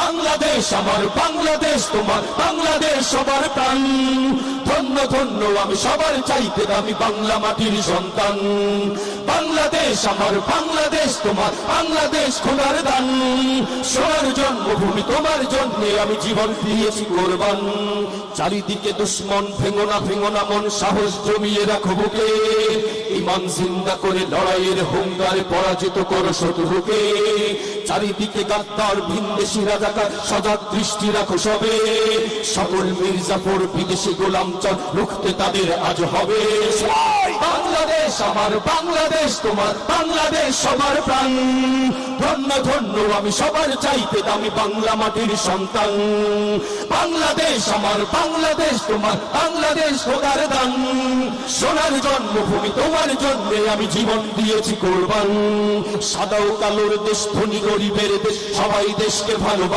বাংলাদেশ আমার বাংলাদেশ তোমার বাংলাদেশ সবার প্রাণ ধন্য ধন্য আমি সবার চাইতে দামি বাংলা মাটির সন্তান বাংলাদেশ আমার বাংলাদেশ তোমার বাংলাদেশ খোদার দান সোনার জন্মভূমি তোমার জন্য আমি জীবন দিয়েছি কোরবান চারিদিকে দুশ্মন ভেঙো না মন সাহস জমিয়ে রাখো বুকে ঈমান জিন্দা করে লড়াইয়ের হুঙ্কারে পরাজিত করো শত্রুকে চারিদিকে গাদ্দার ভিনদেশী রাজাকার সজাগ দৃষ্টি রাখো সবে সকল মির্জাফর বিদেশি গোলাম চল রুখতে তাদের আজ হবে বাংলাদেশ আমার বাংলাদেশ তোমার বাংলাদেশ সবার প্রাণ ধন্য ধন্য আমি সবার চাইতে দামি বাংলা মাটির সন্তান বাংলাদেশ আমার বাংলাদেশ তোমার বাংলাদেশ খোদার দান সোনার জন্মভূমি তোমার জন্য আমি জীবন দিয়েছি কোরবান সাদা ও কালোর দেশ ধনী গরিবের দেশ সবাই দেশকে ভালোবাসে